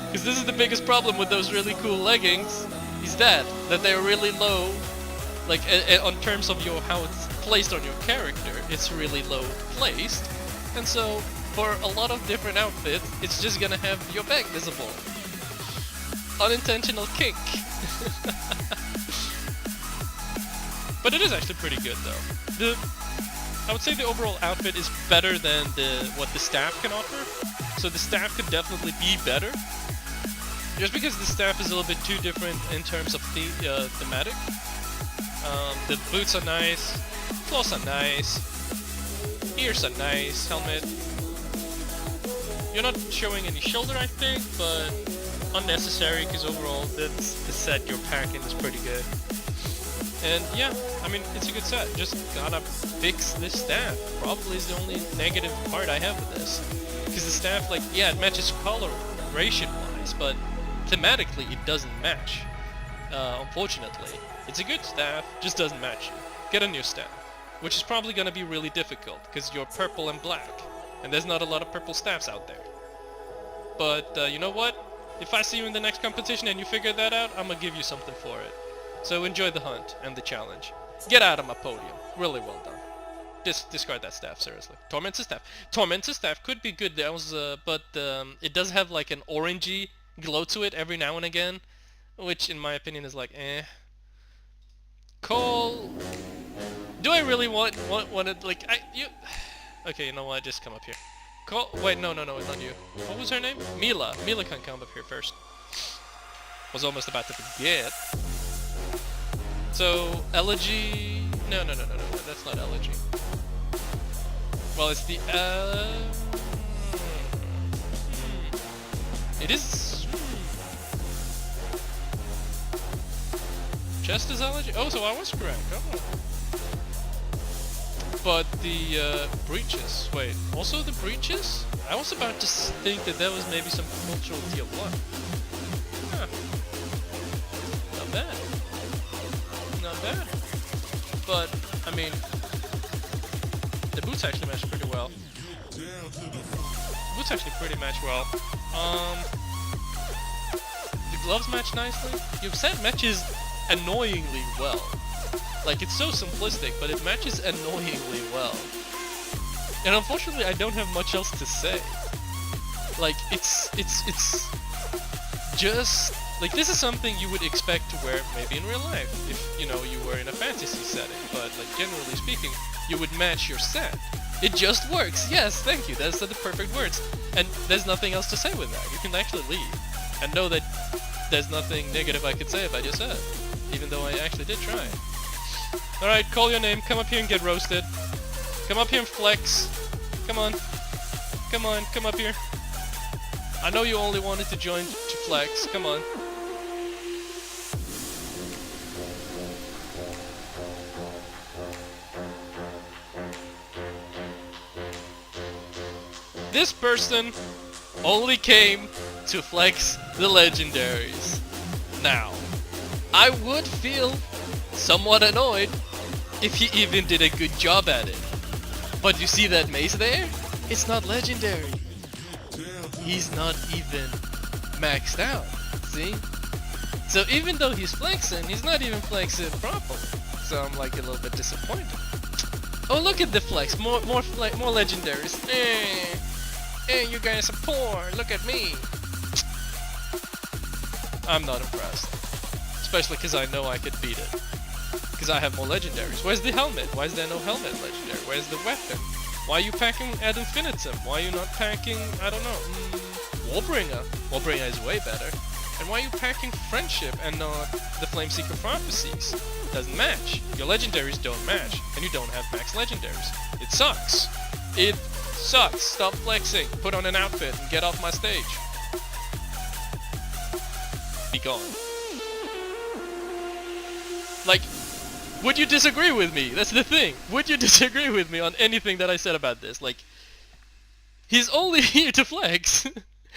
Because this is the biggest problem with those really cool leggings, is that they're really low. Like, on terms of how it's placed on your character, it's really low placed. And so, for a lot of different outfits, it's just gonna have your back visible. Unintentional kink. But it is actually pretty good though. I would say the overall outfit is better than what the staff can offer. So the staff could definitely be better. Just because the staff is a little bit too different in terms of thematic. The boots are nice, claws are nice, ears are nice, helmet. You're not showing any shoulder, I think, but unnecessary because overall the set you're packing is pretty good. And yeah, I mean, it's a good set. Just gotta fix this staff. Probably is the only negative part I have with this. Because the staff, like, yeah, it matches coloration-wise, but thematically it doesn't match. Unfortunately. It's a good staff, just doesn't match you. Get a new staff. Which is probably gonna be really difficult, because you're purple and black. And there's not a lot of purple staffs out there. But, you know what? If I see you in the next competition and you figure that out, I'm gonna give you something for it. So enjoy the hunt and the challenge. Get out of my podium. Really well done. Discard that staff, seriously. Tormentor staff. Tormentor staff could be good, but it does have like an orangey glow to it every now and again, which in my opinion is like, eh. Cole, do I really want it? Like Okay, you know what? Just come up here. Cole, wait, no, it's not you. What was her name? Mila. Mila can come up here first. Was almost about to forget. So, Elegy... No, that's not Elegy. Well, it's the, It is... Chest is Elegy? Oh, so I was correct. Oh. But the, breeches... Wait, also the breeches? I was about to think that was maybe some cultural tier 1. Huh. Not bad. Not bad. But, I mean, the boots actually match pretty well. Boots actually pretty match well. The gloves match nicely. Your set matches annoyingly well. Like, it's so simplistic, but it matches annoyingly well. And unfortunately, I don't have much else to say. Like, it's just... Like, this is something you would expect to wear maybe in real life, if, you know, you were in a fantasy setting, but, like, generally speaking, you would match your set. It just works! Yes, thank you, those are the perfect words. And there's nothing else to say with that. You can actually leave, and know that there's nothing negative I could say about your set, even though I actually did try. Alright, call your name, come up here and get roasted. Come up here and flex. Come on. Come on, come up here. I know you only wanted to join to flex, come on. This person only came to flex the legendaries. Now, I would feel somewhat annoyed if he even did a good job at it. But you see that mace there? It's not legendary. He's not even maxed out, see? So even though he's flexing, he's not even flexing properly. So I'm like a little bit disappointed. Oh, look at the flex, more legendaries. You guys are poor, look at me. I'm not impressed. Especially because I know I could beat it. Because I have more legendaries. Where's the helmet? Why is there no helmet legendary? Where's the weapon? Why are you packing ad infinitum? Why are you not packing, I don't know, Warbringer? Warbringer is way better. And why are you packing Friendship and not the Flameseeker Prophecies? Doesn't match. Your legendaries don't match. And you don't have max legendaries. It sucks. It sucks. Stop flexing. Put on an outfit and get off my stage. Be gone. Like, would you disagree with me? That's the thing. Would you disagree with me on anything that I said about this? Like, he's only here to flex,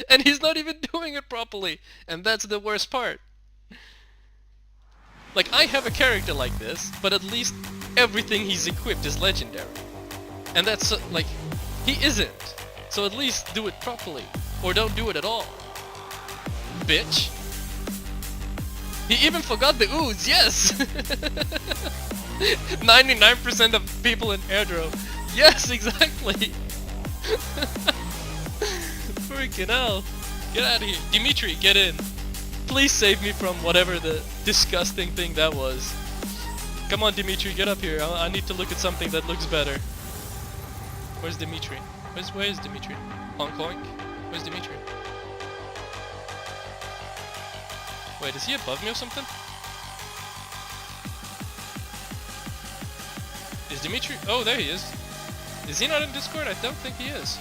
and he's not even doing it properly, and that's the worst part. Like, I have a character like this, but at least everything he's equipped is legendary. And that's, like, he isn't. So at least do it properly, or don't do it at all. Bitch. He even forgot the ooze, yes! 99% of people in airdrop. Yes, exactly! Freaking hell. Get out of here. Dimitri, get in. Please save me from whatever the disgusting thing that was. Come on, Dimitri, get up here. I need to look at something that looks better. Where's Dimitri? Where's Dimitri? Honk honk. Where's Dimitri? Wait, is he above me or something? Is Dimitri? Oh, there he is. Is he not in Discord? I don't think he is.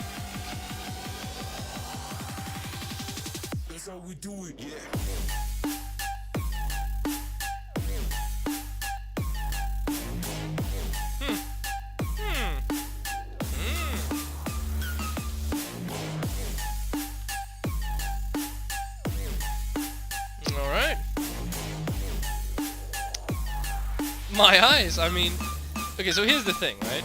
That's how we do it, yeah. Alright. My eyes, I mean... Okay, so here's the thing, right?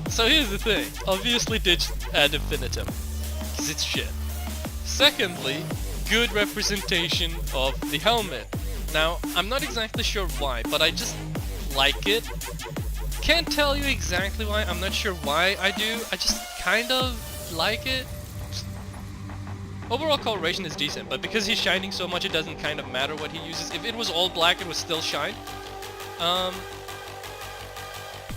So here's the thing. Obviously ditch ad infinitum, because it's shit. Secondly, good representation of the helmet. Now, I'm not exactly sure why, but I just like it. Can't tell you exactly why, I'm not sure why I do, I just kind of like it. Overall coloration is decent, but because he's shining so much it doesn't kind of matter what he uses. If it was all black it would still shine.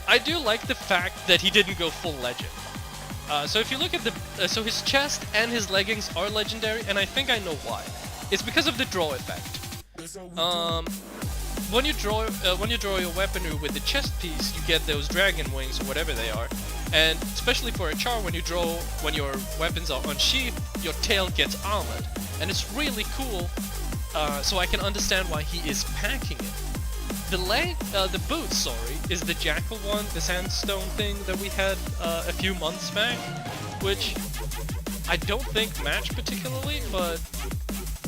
I do like the fact that he didn't go full legend. So if you look at the... so his chest and his leggings are legendary, and I think I know why. It's because of the draw effect. When you draw your weaponry with the chest piece, you get those dragon wings or whatever they are. And especially for a char, when your weapons are unsheathed, your tail gets armored, and it's really cool. So I can understand why he is packing it. The boots, sorry, is the jackal one, the sandstone thing that we had a few months back, which I don't think matched particularly, but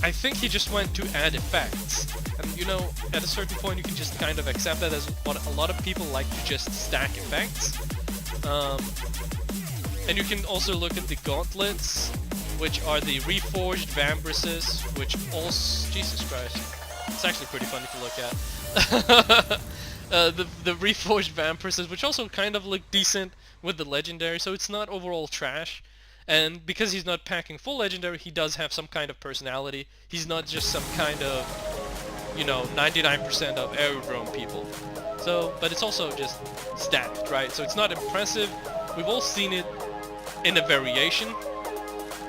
I think he just went to add effects. And you know, at a certain point you can just kind of accept that as what a lot of people like to just stack effects. And you can also look at the gauntlets, which are the reforged vambraces, which also... Jesus Christ. It's actually pretty funny to look at. The reforged vambraces, which also kind of look decent with the legendary, so it's not overall trash. And because he's not packing full legendary, he does have some kind of personality. He's not just some kind of, you know, 99% of aerodrome people. So, but it's also just stacked, right? So it's not impressive. We've all seen it in a variation.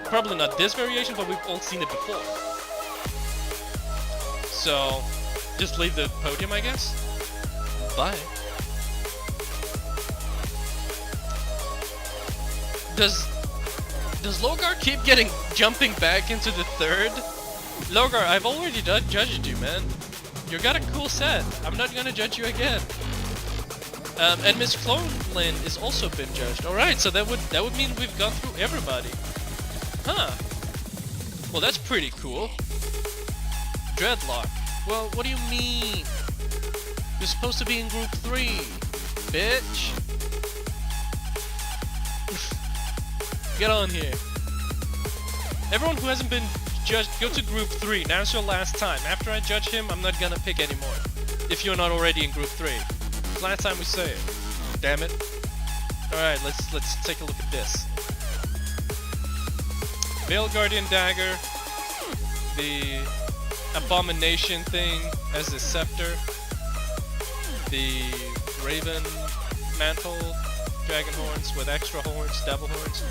Probably not this variation, but we've all seen it before. So, just leave the podium, I guess. Bye. Does Logar keep jumping back into the third? Logar, I've already judged you, man. You got a cool set. I'm not gonna judge you again. And Miss Clonlin has also been judged. Alright, so that would mean we've gone through everybody. Huh. Well, that's pretty cool. Dreadlock. Well, what do you mean? You're supposed to be in group 3, bitch. Get on here. Everyone who hasn't been judged, go to group 3. Now's your last time. After I judge him, I'm not gonna pick anymore. If you're not already in group 3. Last time we say it. Damn it. Alright, let's take a look at this. Veil Guardian Dagger. The Abomination thing as a scepter. The Raven Mantle. Dragon horns with extra horns, devil horns.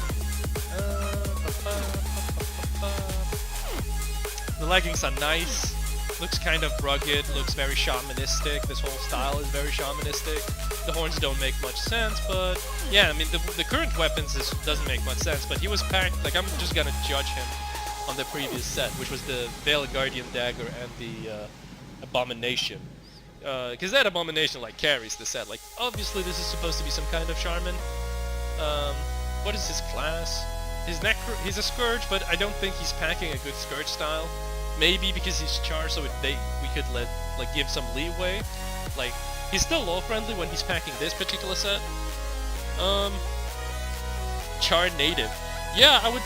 The leggings are nice. Looks kind of rugged, looks very shamanistic. This whole style is very shamanistic. The horns don't make much sense, but yeah, I mean the current weapons doesn't make much sense, but he was packed. Like, I'm just gonna judge him on the previous set, which was the Veil Guardian Dagger and the Abomination. Because that Abomination like carries the set. Like, obviously this is supposed to be some kind of Charmin. What is his class? He's a Scourge, but I don't think he's packing a good Scourge style. Maybe because he's Char, so we could give some leeway. Like, he's still low friendly when he's packing this particular set. Char native. Yeah, I would.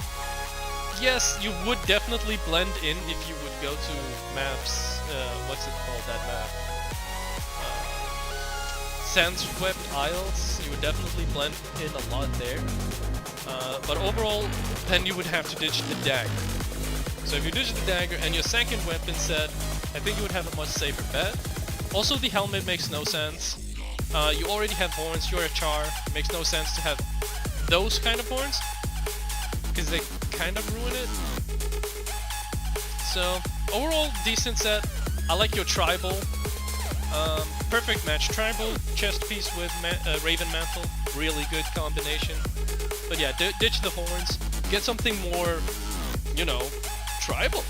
Yes, you would definitely blend in if you would go to maps. What's it called? That map. sand-swept isles, you would definitely blend in a lot there. But overall, then you would have to ditch the dagger. So if you ditch the dagger and your second weapon set, I think you would have a much safer bet. Also, the helmet makes no sense. You already have horns, you're a char. It makes no sense to have those kind of horns, because they kind of ruin it. So, overall, decent set. I like your tribal. Perfect match. Tribal chest piece with Raven Mantle. Really good combination. But yeah, ditch the horns. Get something more, you know, tribal.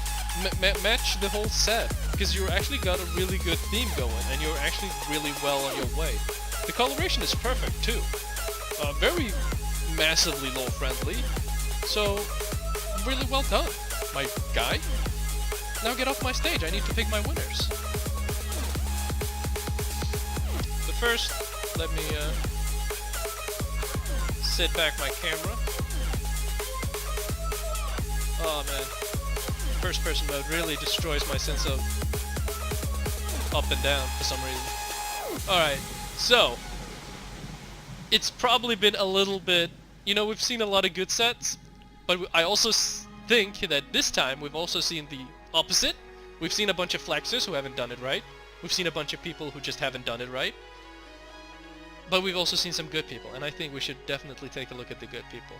Match the whole set. Because you actually got a really good theme going, and you're actually really well on your way. The coloration is perfect too. Very massively low friendly. So, really well done, my guy. Now get off my stage, I need to pick my winners. But first, let me sit back my camera. Oh man, first person mode really destroys my sense of up and down for some reason. Alright, so, it's probably been a little bit, you know, we've seen a lot of good sets, but I also think that this time we've also seen the opposite. We've seen a bunch of flexers who haven't done it right. We've seen a bunch of people who just haven't done it right. But we've also seen some good people, and I think we should definitely take a look at the good people.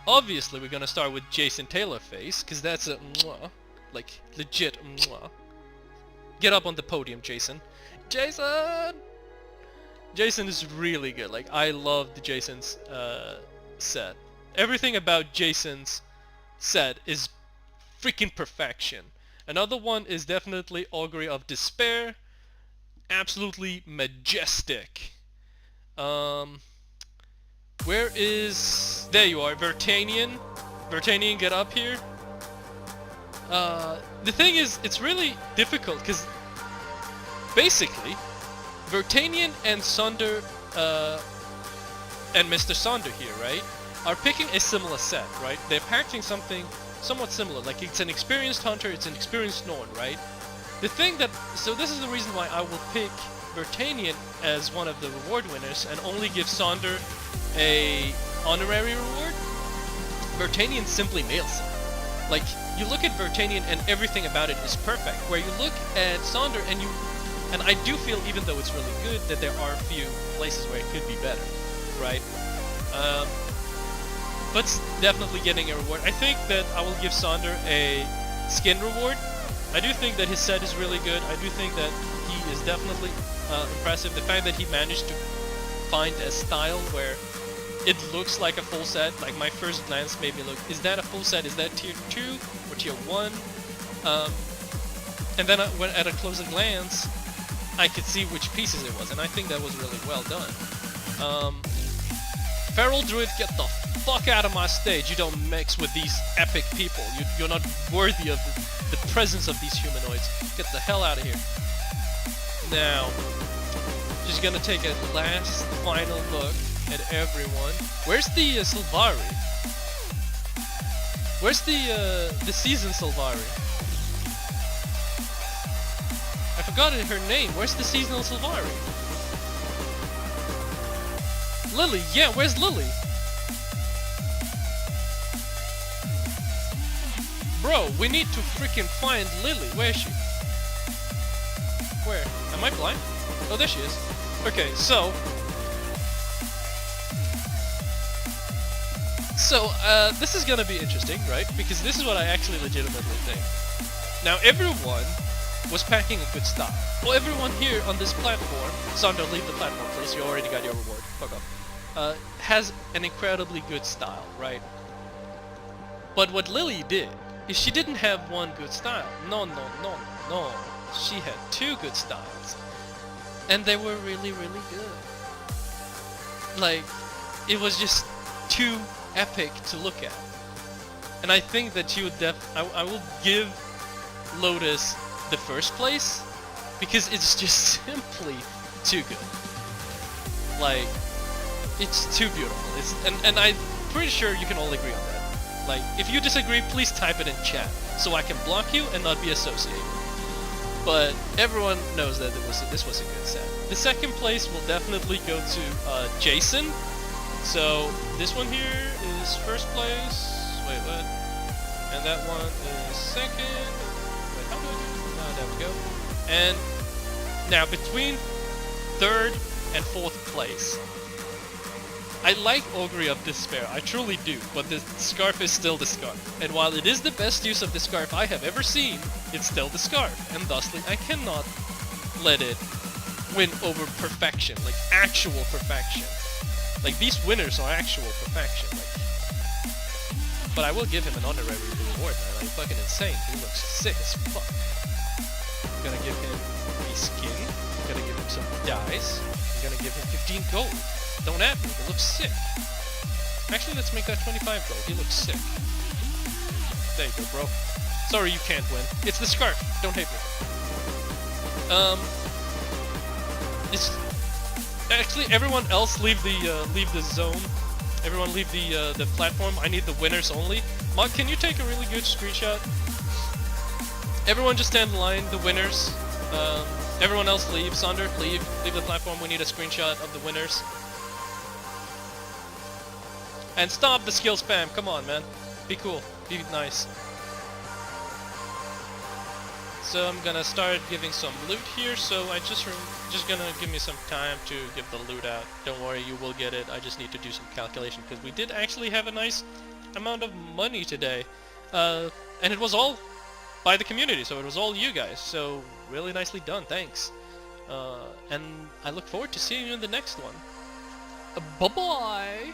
Obviously, we're gonna start with Jason Taylorface, because that's a mwah, like legit mwah. Get up on the podium, Jason. Jason! Jason is really good. Like, I love the Jason's set. Everything about Jason's set is freaking perfection. Another one is definitely Augury of Despair. Absolutely majestic. Where is... There you are, Vertanian. Vertanian, get up here. The thing is, it's really difficult, because basically, Vertanian and Sunder, and Mr. Sunder here, right, are picking a similar set, right? They're packing something somewhat similar, like it's an experienced hunter, it's an experienced Norn, right? The thing that... So this is the reason why I will pick Vertanian as one of the reward winners and only give Sonder a honorary reward. Vertanian simply nails it. Like, you look at Vertanian and everything about it is perfect. Where you look at Sonder and you... And I do feel, even though it's really good, that there are a few places where it could be better, right? But definitely getting a reward. I think that I will give Sonder a skin reward. I do think that his set is really good. I do think that he is definitely impressive. The fact that he managed to find a style where it looks like a full set, like my first glance made me look, is that a full set? Is that tier 2 or tier 1? And then when at a closer glance, I could see which pieces it was, and I think that was really well done. Feral Druid, get the fuck out of my stage. You don't mix with these epic people. You're not worthy of the presence of these humanoids. Get the hell out of here. Now, just gonna take a last final look at everyone. Where's the Sylvari? Where's the season Sylvari? I forgot her name. Where's the seasonal Sylvari? Lily, yeah, where's Lily? Bro, we need to freaking find Lily. Where is she? Where? Am I blind? Oh, there she is. Okay, so... this is gonna be interesting, right? Because this is what I actually legitimately think. Now, everyone was packing a good style. Well, everyone here on this platform... Sonder, leave the platform, please. You already got your reward. Fuck off. Has an incredibly good style, right? But what Lily did is she didn't have one good style. No. She had two good styles. And they were really, really good. Like, it was just too epic to look at. And I think that you would I will give Lotus the first place because it's just simply too good. Like, it's too beautiful. And I'm pretty sure you can all agree on that. Like, if you disagree, please type it in chat so I can block you and not be associated. But everyone knows that this was a good set. The second place will definitely go to Jason. So this one here is first place. Wait, what? And that one is second. Wait, how do I do this? Ah, there we go. And now between third and fourth place, I like Augury of Despair, I truly do, but the scarf is still the scarf. And while it is the best use of the scarf I have ever seen, it's still the scarf, and thusly I cannot let it win over perfection, like actual perfection. Like these winners are actual perfection. Like, but I will give him an honorary reward, man. Like fucking insane. He looks sick as fuck. I'm gonna give him a skin. I'm gonna give him some dice. I'm gonna give him 15 gold. Don't at me, it looks sick. Actually, let's make that 25 gold. He looks sick. There you go, bro. Sorry you can't win. It's the scarf. Don't hate me. It's actually everyone else leave the zone. Everyone leave the platform. I need the winners only. Mark, can you take a really good screenshot? Everyone just stand in line. The winners. Everyone else leave. Sonder, leave the platform. We need a screenshot of the winners. And stop the skill spam, come on man. Be cool, be nice. So I'm gonna start giving some loot here, so I just gonna give me some time to give the loot out. Don't worry, you will get it, I just need to do some calculation, because we did actually have a nice amount of money today. And it was all by the community, so it was all you guys, so really nicely done, thanks. And I look forward to seeing you in the next one. Bye-bye!